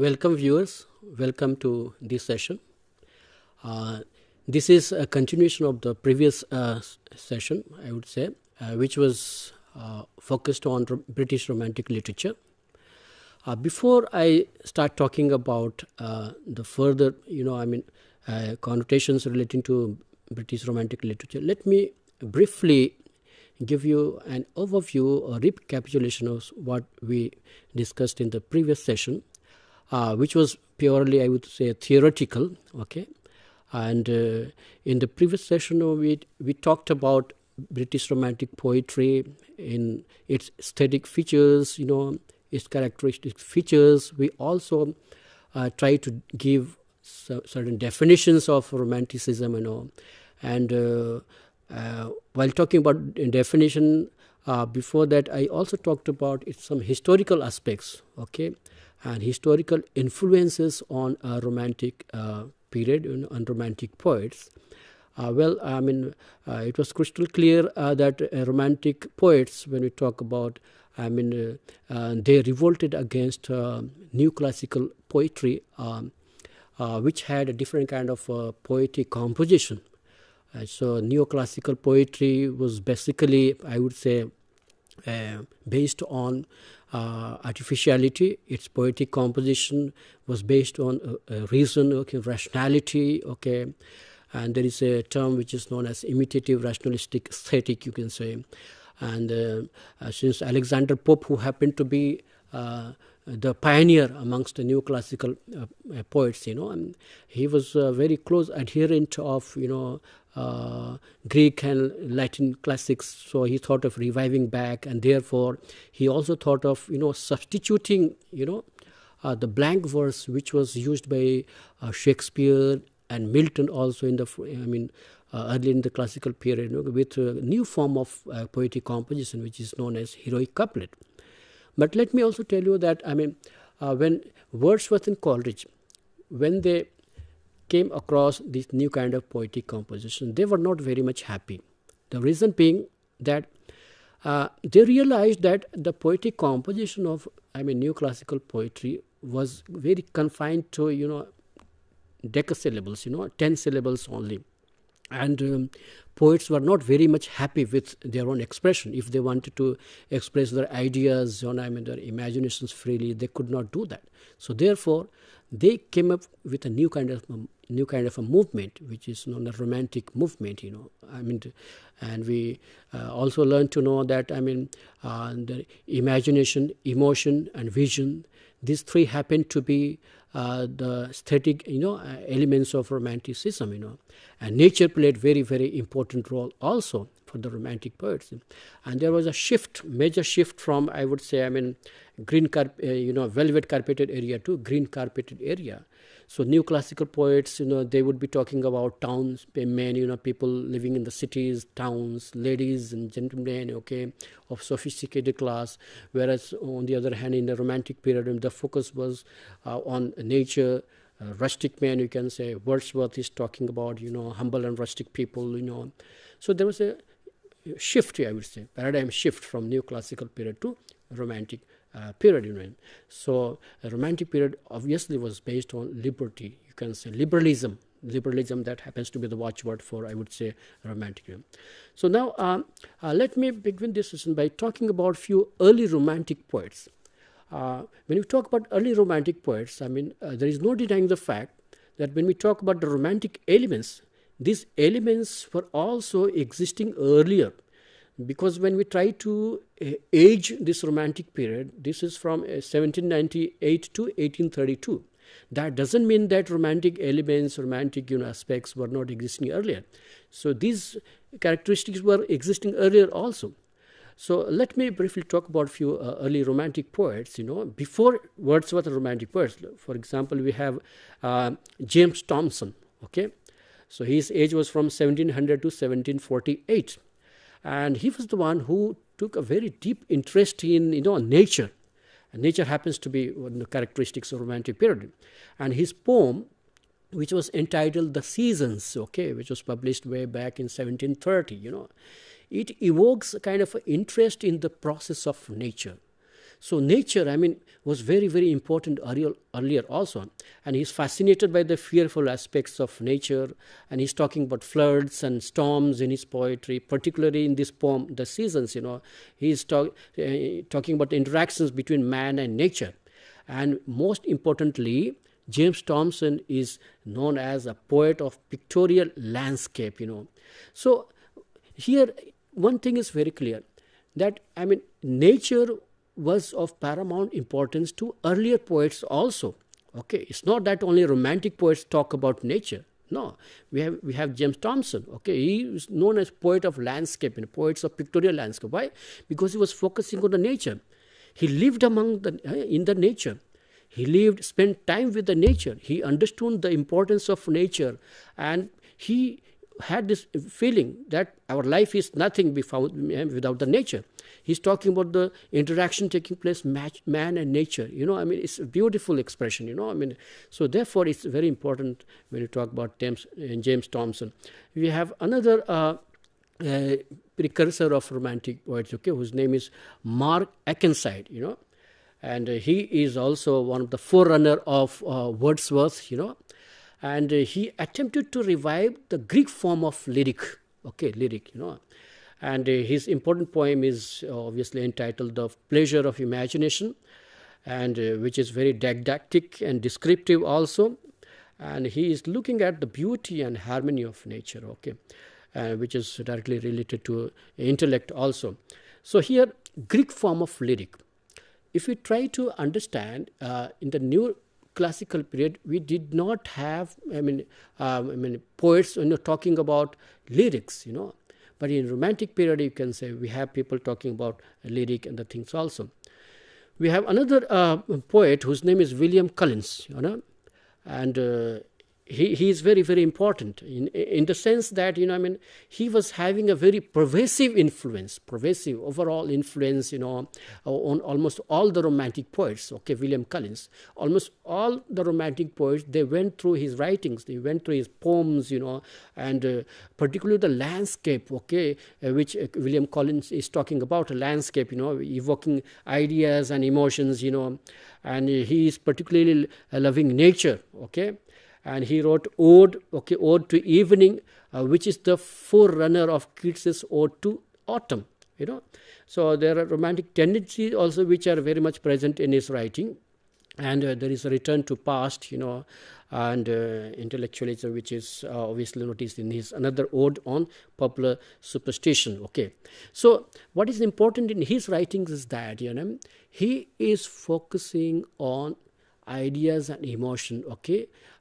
Welcome viewers, welcome to this session. This is a continuation of the previous session, I would say, which was focused on British Romantic literature. Before I start talking about the further, connotations relating to British Romantic literature, let me briefly give you an overview or recapitulation of what we discussed in the previous session, which was purely, I would say, theoretical. Okay, and in the previous session, we talked about British Romantic poetry in its aesthetic features, its characteristic features. We also try to give certain definitions of Romanticism, and while talking about definition, before that I also talked about some historical aspects, okay, and historical influences on Romantic period and Romantic poets. It was crystal clear that Romantic poets, when we talk about, they revolted against new classical poetry, which had a different kind of poetic composition. So neoclassical poetry was basically, I would say, based on artificiality. Its poetic composition was based on reason, okay, rationality, okay, and there is a term which is known as imitative rationalistic aesthetic, you can say. And since Alexander Pope, who happened to be the pioneer amongst the neoclassical poets, and he was a very close adherent of Greek and Latin classics, so he thought of reviving back, and therefore he also thought of substituting the blank verse which was used by Shakespeare and Milton also in the early in the classical period, with a new form of poetic composition which is known as heroic couplet. But let me also tell you that when Wordsworth and Coleridge, when they came across this new kind of poetic composition, they were not very much happy. The reason being that they realized that the poetic composition of neoclassical poetry was very confined to decasyllables, 10 syllables only. And poets were not very much happy with their own expression. If they wanted to express their ideas, their imaginations freely, they could not do that. So therefore, they came up with a new kind of a movement, which is known as Romantic movement. And we also learned to know that the imagination, emotion, and vision, these three happen to be the aesthetic, elements of Romanticism, and nature played very, very important role also for the Romantic poets. And there was a major shift from, I would say, green velvet carpeted area to green carpeted area. So neoclassical poets, they would be talking about towns, men, people living in the cities, towns, ladies and gentlemen, okay, of sophisticated class. Whereas on the other hand, in the Romantic period, the focus was on nature, rustic men, you can say. Wordsworth is talking about, humble and rustic people, So there was a shift, I would say, paradigm shift from neoclassical period to Romantic period. So the Romantic period obviously was based on liberty, you can say, liberalism that happens to be the watchword for, I would say, Romantic. So now let me begin this session by talking about few early Romantic poets. When we talk about early Romantic poets, there is no denying the fact that when we talk about the Romantic elements, these elements were also existing earlier. Because when we try to age this Romantic period, this is from 1798 to 1832. That doesn't mean that Romantic elements, Romantic aspects were not existing earlier. So these characteristics were existing earlier also. So let me briefly talk about a few early Romantic poets, before Wordsworth Romantic poets. For example, we have James Thomson, okay. So his age was from 1700 to 1748. And he was the one who took a very deep interest in, nature. And nature happens to be one of the characteristics of Romantic period. And his poem, which was entitled The Seasons, okay, which was published way back in 1730, it evokes a kind of interest in the process of nature. So nature, I mean, was very, very important earlier also. And he's fascinated by the fearful aspects of nature. And he's talking about floods and storms in his poetry, particularly in this poem, The Seasons, He's talking about the interactions between man and nature. And most importantly, James Thomson is known as a poet of pictorial landscape, So here, one thing is very clear, that, I mean, nature was of paramount importance to earlier poets also. Okay, it's not that only romantic poets talk about nature. No, we have James Thomson. Okay, he is known as poet of landscape and poets of pictorial landscape. Why? Because he was focusing on the nature. He lived in the nature. He spent time with the nature. He understood the importance of nature, and he had this feeling that our life is nothing without the nature. He's talking about the interaction taking place, man and nature. I mean, it's a beautiful expression. I mean, so therefore, it's very important when you talk about James Thomson. We have another precursor of romantic poets, whose name is Mark Akenside. And he is also one of the forerunner of Wordsworth. And he attempted to revive the Greek form of lyric. And his important poem is obviously entitled The Pleasure of Imagination, and which is very didactic and descriptive also. And he is looking at the beauty and harmony of nature, which is directly related to intellect also. So here, Greek form of lyric. If we try to understand, in the new classical period, we did not have, poets, talking about lyrics, But in romantic period, you can say we have people talking about lyric and the things also. We have another poet whose name is William Collins, and he is very, very important in the sense that, he was having a very pervasive overall influence, on almost all the romantic poets, William Collins. Almost all the romantic poets, they went through his writings, they went through his poems, and particularly the landscape, which William Collins is talking about, a landscape, evoking ideas and emotions, and he is particularly loving nature, And he wrote Ode to Evening, which is the forerunner of Keats's Ode to Autumn, So there are romantic tendencies also which are very much present in his writing. And there is a return to past, and intellectualism, which is obviously noticed in his another ode on popular superstition. So what is important in his writings is that, he is focusing on ideas and emotion,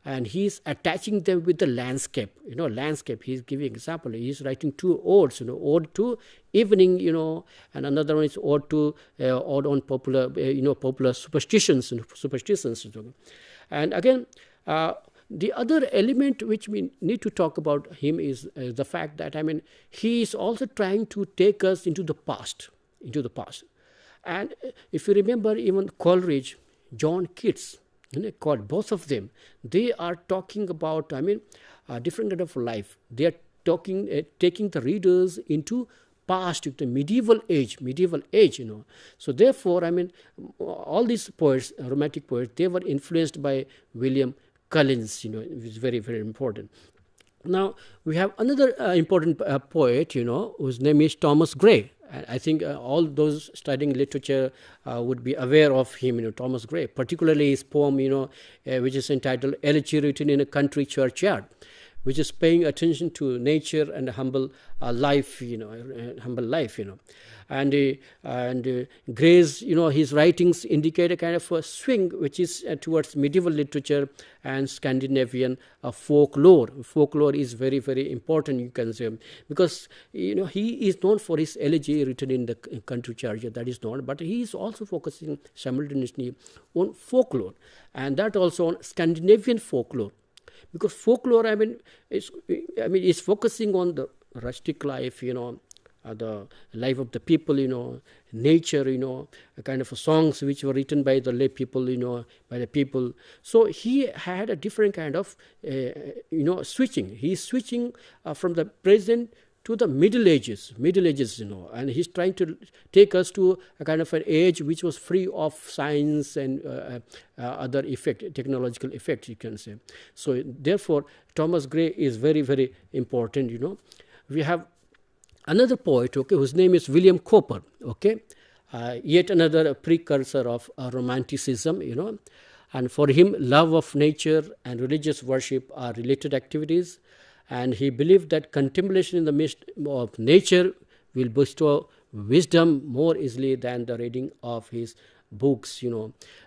and he's attaching them with the landscape, landscape. He's giving example. He's writing two odes, Ode to Evening, and another one is Ode on popular, popular superstitions. And again, the other element which we need to talk about him is the fact that, he is also trying to take us into the past. And if you remember, even Coleridge, John Keats, both of them, they are talking about, a different kind of life. They are taking the readers into past, to the medieval age, So therefore, all these poets, romantic poets, they were influenced by William Collins, which is very, very important. Now, we have another important poet, whose name is Thomas Gray. I think all those studying literature would be aware of him, Thomas Gray, particularly his poem, which is entitled Elegy Written in a Country Churchyard, which is paying attention to nature and humble life, And Gray's, his writings indicate a kind of a swing which is towards medieval literature and Scandinavian folklore. Folklore is very, very important, you can say, because, he is known for his elegy written in the country churchyard, that is known, but he is also focusing simultaneously on folklore, and that also on Scandinavian folklore. Because folklore, is focusing on the rustic life, the life of the people, nature, a kind of songs which were written by the lay people, by the people. So he had a different kind of, switching. He is switching from the present to the Middle Ages, and he's trying to take us to a kind of an age which was free of science and other technological effects, you can say. So therefore, Thomas Gray is very, very important. We have another poet, whose name is William Cowper, yet another precursor of Romanticism, and for him, love of nature and religious worship are related activities, and he believed that contemplation in the midst of nature will bestow wisdom more easily than the reading of his books.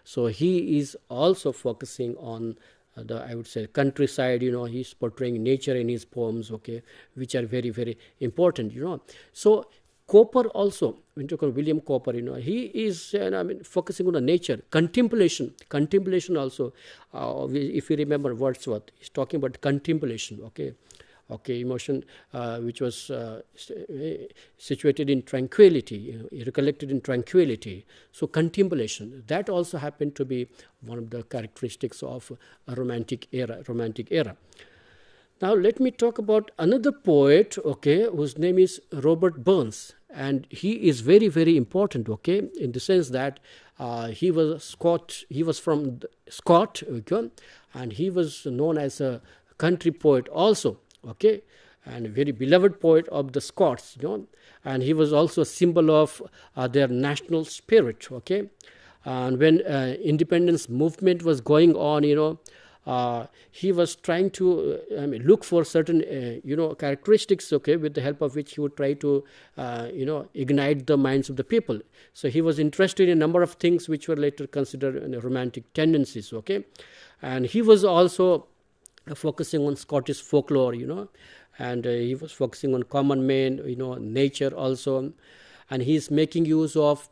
So he is also focusing on I would say, countryside. He's portraying nature in his poems, which are very, very important. So Cowper also, when you talk about William Cowper, he is focusing on the nature, contemplation also. If you remember Wordsworth, he's talking about contemplation, emotion which was situated in tranquility, recollected in tranquility. So contemplation, that also happened to be one of the characteristics of a romantic era. Now let me talk about another poet, whose name is Robert Burns, and he is very, very important, in the sense that he was Scot. He was from Scott, and he was known as a country poet also, and a very beloved poet of the Scots, and he was also a symbol of their national spirit, and when independence movement was going on, he was trying to look for certain characteristics, with the help of which he would try to ignite the minds of the people. So he was interested in a number of things which were later considered romantic tendencies, and he was also focusing on Scottish folklore, and he was focusing on common men, nature also, and he is making use of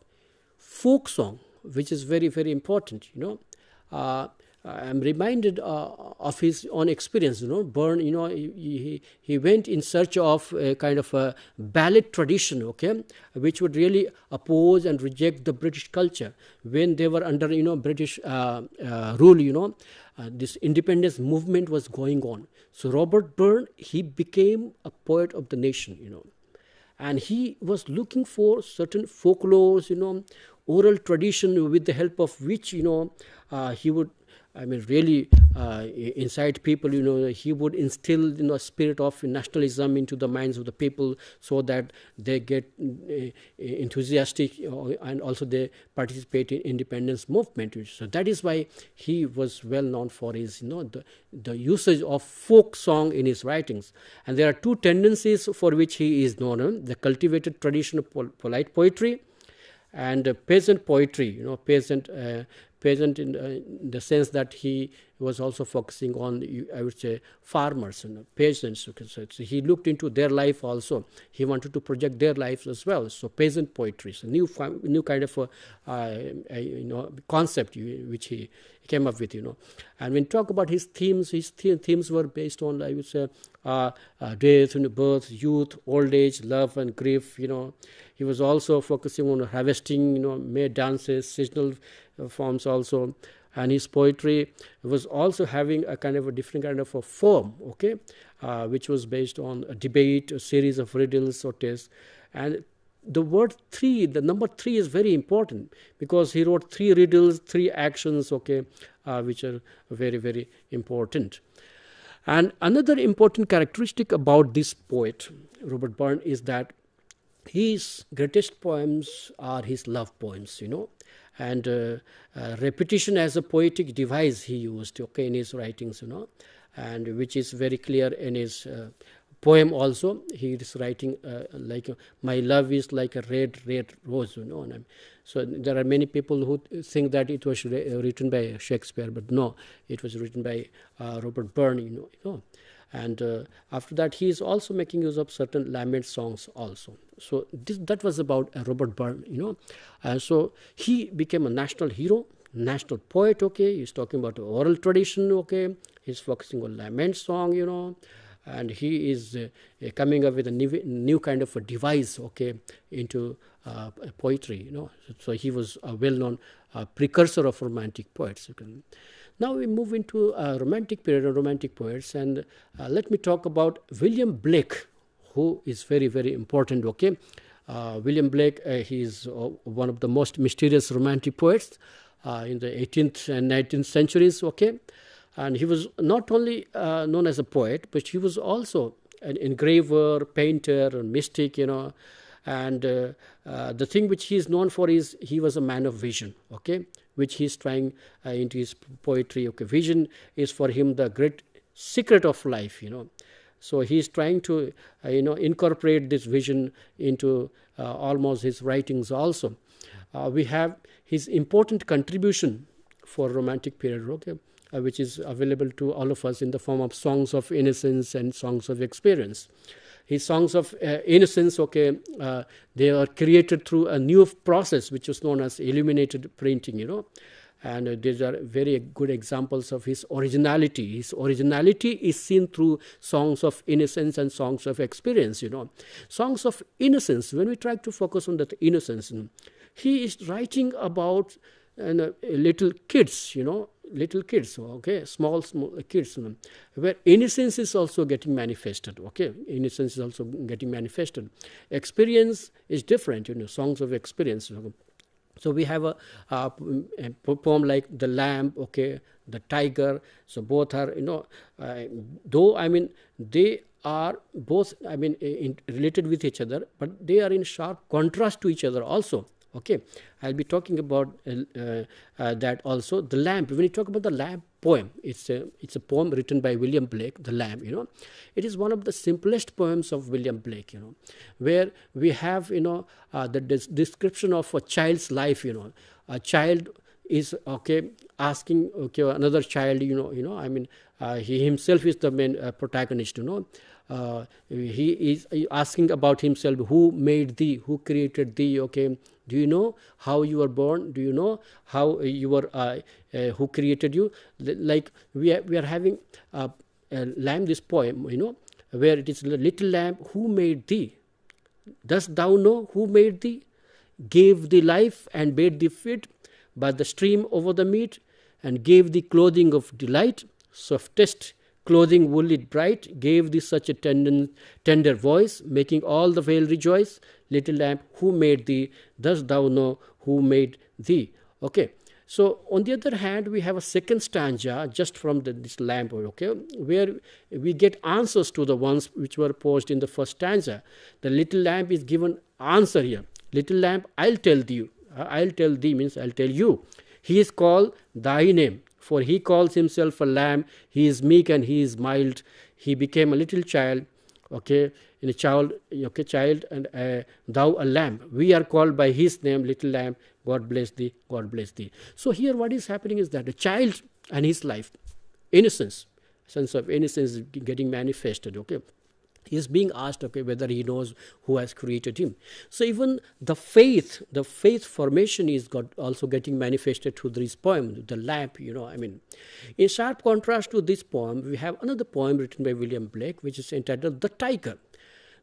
folk song, which is very, very important. I'm reminded of his own experience. Burn, he went in search of a kind of a ballad tradition, which would really oppose and reject the British culture when they were under, British rule. This independence movement was going on. So Robert Burns, he became a poet of the nation, and he was looking for certain folklores, oral tradition, with the help of which, he would really inside people, he would instill, a spirit of nationalism into the minds of the people, so that they get enthusiastic and also they participate in independence movement. So that is why he was well known for his, the usage of folk song in his writings. And there are two tendencies for which he is known: the cultivated tradition of polite poetry and peasant poetry. Peasant in the sense that he was also focusing on, I would say, farmers and peasants. So he looked into their life also. He wanted to project their lives as well. So peasant poetry, so new kind of concept which he came up with. And when talk about his themes were based on, I would say, death, birth, youth, old age, love and grief. He was also focusing on harvesting, May dances, seasonal forms also, and his poetry was also having a kind of a different kind of a form, which was based on a debate, a series of riddles or tests. And the word three, the number three, is very important, because he wrote three riddles, three actions, which are very, very important. And another important characteristic about this poet, Robert Burns, is that his greatest poems are his love poems, and repetition as a poetic device he used, in his writings, and which is very clear in his poem also. He is writing like, my love is like a red rose, and so there are many people who think that it was written by Shakespeare, but no, it was written by Robert Burns, and after that he is also making use of certain lament songs also. So that was about Robert Burns, and so he became a national hero, national poet. He's talking about oral tradition. He's focusing on lament song, and he is coming up with a new kind of a device, into poetry, So he was a well-known precursor of romantic poets. Now we move into a romantic period of romantic poets, and let me talk about William Blake, who is very, very important, okay. William Blake, he is one of the most mysterious romantic poets in the 18th and 19th centuries, okay. And he was not only known as a poet, but he was also an engraver, painter, and mystic, and the thing which he is known for is he was a man of vision, okay, which he is trying into his poetry, okay. Vision is for him the great secret of life, So he is trying to, incorporate this vision into almost his writings also. We have his important contribution for Romantic period, okay, which is available to all of us in the form of songs of innocence and songs of experience. His songs of innocence, okay, they are created through a new process which is known as illuminated printing, and these are very good examples of his originality. His originality is seen through songs of innocence and songs of experience, Songs of innocence, when we try to focus on that innocence, he is writing about little kids, little kids, okay, small kids, where innocence is also getting manifested, okay. Innocence is also getting manifested. Experience is different, songs of experience. So we have a poem like The Lamb, okay, The Tiger. So both are, though, they are both, related with each other, but they are in sharp contrast to each other also. Okay, I'll be talking about that also. The Lamb. When you talk about the Lamb poem, it's a poem written by William Blake. The Lamb. It is one of the simplest poems of William Blake. Where we have the description of a child's life. A child is asking another child. He himself is the main protagonist. He is asking about himself. Who made thee? Who created thee? Okay. Do you know how you were born? Do you know how you were, who created you? Like we are having a lamb, this poem, where it is, little lamb, who made thee? Dost thou know who made thee? Gave thee life and bade thee feed by the stream over the mead, and gave thee clothing of delight, softest clothing woolly bright, gave thee such a tender voice, making all the vale rejoice. Little lamb, who made thee? Dost thou know who made thee? Okay. So on the other hand, we have a second stanza just from this lamb, okay, where we get answers to the ones which were posed in the first stanza. The little lamb is given answer here. Little lamb, I'll tell thee. I'll tell thee means I'll tell you. He is called thy name. For he calls himself a lamb, he is meek and he is mild. He became a little child, okay, in a child, okay, child, and thou a lamb. We are called by his name, little lamb. God bless thee, God bless thee. So here what is happening is that the child and his life, innocence, sense of innocence is getting manifested, okay. He is being asked, okay, whether he knows who has created him. So even the faith formation is also getting manifested through this poem, the lamp, In sharp contrast to this poem, we have another poem written by William Blake, which is entitled The Tiger.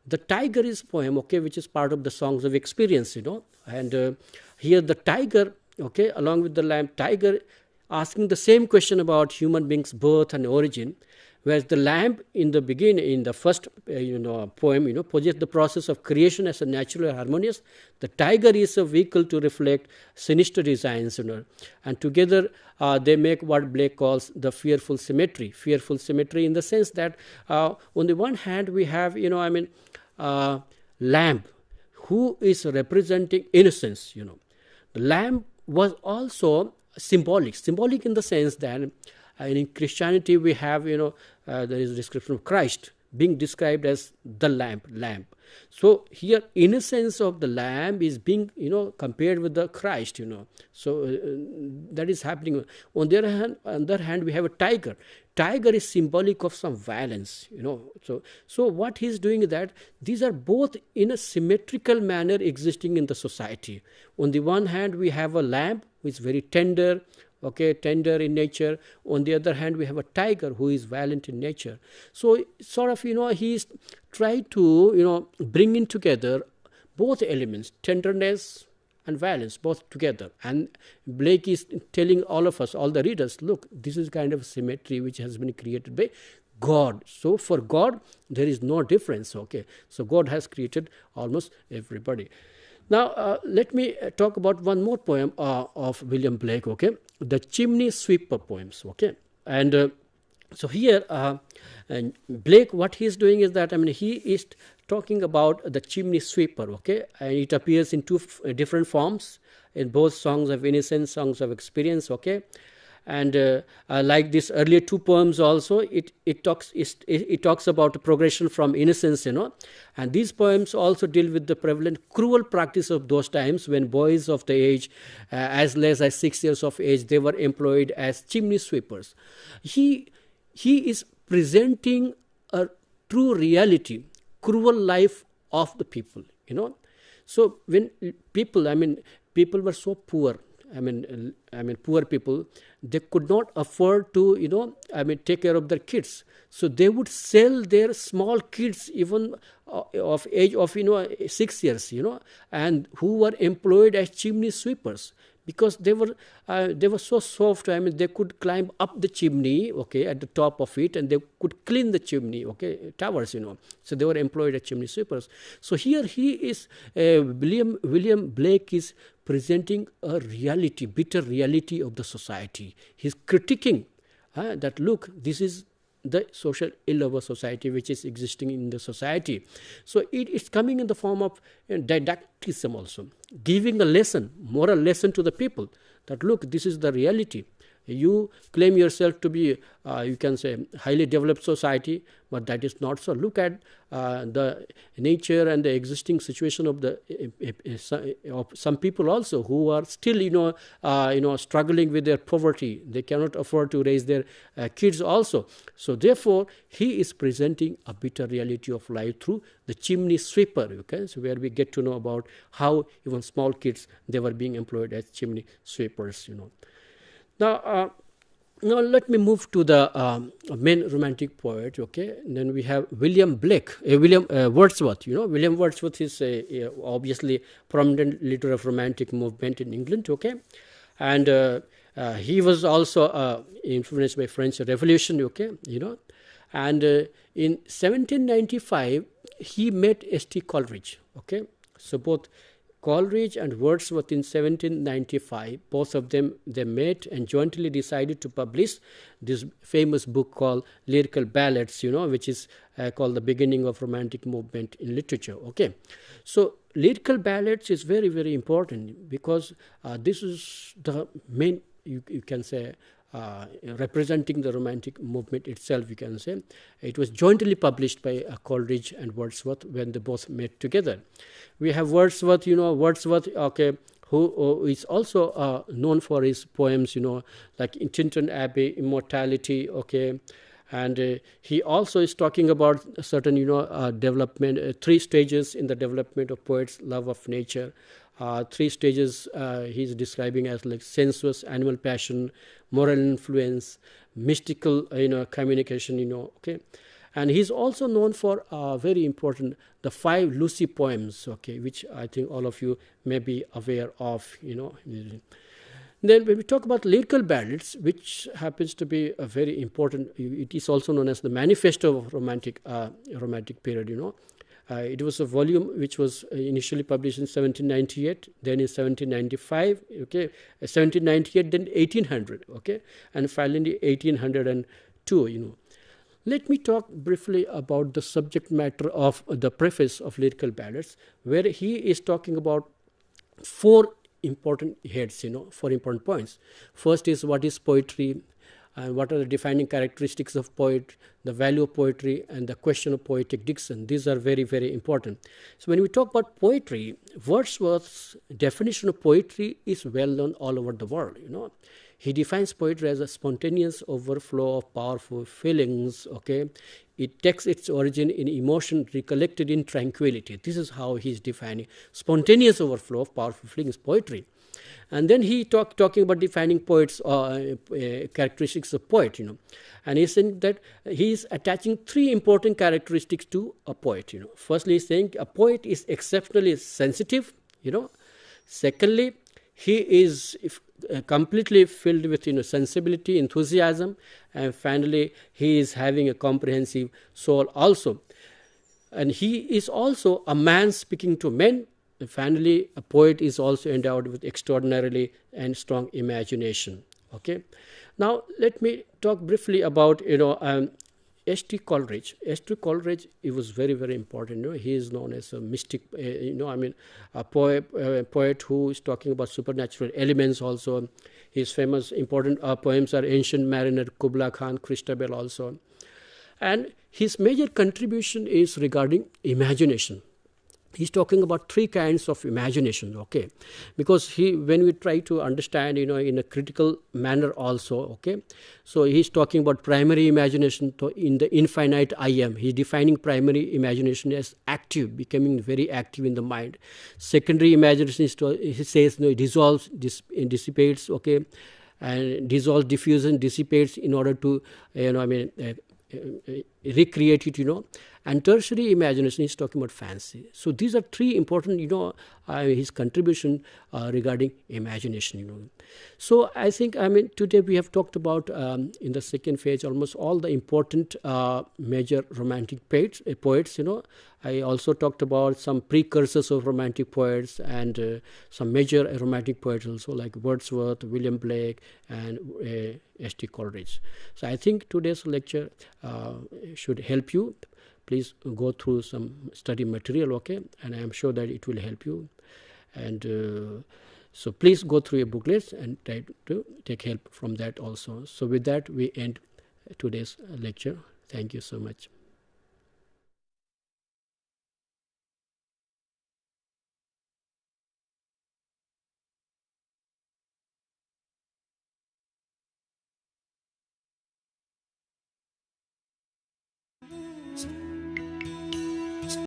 The Tiger is a poem, okay, which is part of the songs of experience, And here the tiger, okay, along with the lamb, tiger asking the same question about human beings' birth and origin. Whereas the lamb in the beginning, in the first poem, projects the process of creation as a natural and harmonious. The tiger is a vehicle to reflect sinister designs, and together they make what Blake calls the fearful symmetry. Fearful symmetry in the sense that on the one hand we have, lamb who is representing innocence. The lamb was also symbolic in the sense that in Christianity we have, there is a description of Christ being described as the lamb. So here innocence of the lamb is being, compared with the Christ, So that is happening. On the other hand, we have a tiger. Tiger is symbolic of some violence, So what he's doing is that these are both in a symmetrical manner existing in the society. On the one hand, we have a lamb who is very tender, tender in nature. On the other hand, we have a tiger who is violent in nature. So sort of, he's trying to, bring in together both elements, tenderness and violence, both together. And Blake is telling all of us, all the readers, look, this is kind of symmetry which has been created by God. So for God, there is no difference. Okay, so God has created almost everybody. Now let me talk about one more poem of William Blake. Okay, the Chimney Sweeper poems. Okay, and so here and Blake, what he is doing is that, I mean, he is talking about the chimney sweeper. Okay, and it appears in two different forms in both Songs of Innocence, Songs of Experience. Okay, and like this earlier two poems also, it talks about the progression from innocence, and these poems also deal with the prevalent cruel practice of those times when boys of the age as less as 6 years of age, they were employed as chimney sweepers. He is presenting a true reality, cruel life of the people. So when people, I mean, people were so poor. I mean, poor people, they could not afford to, take care of their kids. So they would sell their small kids, even of age of, 6 years, and who were employed as chimney sweepers, because they were so soft. I mean, they could climb up the chimney, okay, at the top of it, and they could clean the chimney, okay, towers, So they were employed as chimney sweepers. So here he is, William Blake is presenting a reality, bitter reality of the society. He's critiquing that, look, this is the social ill of a society which is existing in the society. So it is coming in the form of didacticism also, giving a lesson, moral lesson to the people that, look, this is the reality. You claim yourself to be, you can say, highly developed society, but that is not so. Look at the nature and the existing situation of of some people also who are still, struggling with their poverty. They cannot afford to raise their kids also. So therefore, he is presenting a bitter reality of life through the chimney sweeper. Okay, so where we get to know about how even small kids, they were being employed as chimney sweepers. Now let me move to the main romantic poet. Okay, and then we have William Blake, William Wordsworth. William Wordsworth is obviously prominent leader of romantic movement in England. Okay, and he was also influenced by French Revolution. Okay, and in 1795 he met St. Coleridge. Okay, so both Coleridge and Wordsworth in 1795, both of them, they met and jointly decided to publish this famous book called Lyrical Ballads, which is called the beginning of romantic movement in literature. Okay, so Lyrical Ballads is very, very important because this is the main, you can say, representing the romantic movement itself, you can say. It was jointly published by Coleridge and Wordsworth when they both met together. We have Wordsworth, okay, who is also known for his poems, like in Tintern Abbey, Immortality, okay, and he also is talking about certain, development, 3 stages in the development of poets' love of nature. 3 stages he's describing as like sensuous animal passion, moral influence, mystical communication, okay. And he's also known for very important, the 5 Lucy poems, okay, which I think all of you may be aware of, Then when we talk about lyrical ballads, which happens to be a very important, it is also known as the manifesto of romantic period, It was a volume which was initially published in 1798, then in 1795, okay, 1798, then 1800, okay, and finally 1802, Let me talk briefly about the subject matter of the preface of Lyrical Ballads, where he is talking about 4 important heads, 4 important points. First is, what is poetry, and what are the defining characteristics of poet, the value of poetry, and the question of poetic diction. These are very, very important. So when we talk about poetry, Wordsworth's definition of poetry is well known all over the world. He defines poetry as a spontaneous overflow of powerful feelings. Okay, it takes its origin in emotion recollected in tranquility. This is how he's defining spontaneous overflow of powerful feelings, poetry. And then he talking about defining poets, characteristics of poet, and he's saying that he's attaching 3 important characteristics to a poet. Firstly, he's saying a poet is exceptionally sensitive. Secondly, he is completely filled with sensibility, enthusiasm, and finally he is having a comprehensive soul also. And he is also a man speaking to men. And finally, a poet is also endowed with extraordinarily and strong imagination. Okay. Now let me talk briefly about H.T. Coleridge. H.T. Coleridge, he was very, very important. He is known as a mystic, a poet who is talking about supernatural elements also. His famous, important poems are Ancient Mariner, Kubla Khan, Christabel also. And his major contribution is regarding imagination. He's talking about three kinds of imagination, okay, because when we try to understand, in a critical manner also, okay, so he's talking about primary imagination. So in the infinite I am, he's defining primary imagination as active, becoming very active in the mind. Secondary imagination is, he says, it dissolves, dissipates, okay, and dissolves, diffusion, dissipates in order to, recreate it, and tertiary imagination is talking about fancy. So these are three important, his contribution regarding imagination. So I think, today we have talked about in the second phase almost all the important major romantic poets. I also talked about some precursors of romantic poets and some major romantic poets also, like Wordsworth, William Blake, and H.T. Coleridge. So I think today's lecture should help you. Please go through some study material, okay, and I am sure that it will help you. And so please go through your booklets and try to take help from that also. So with that, we end today's lecture. Thank you so much.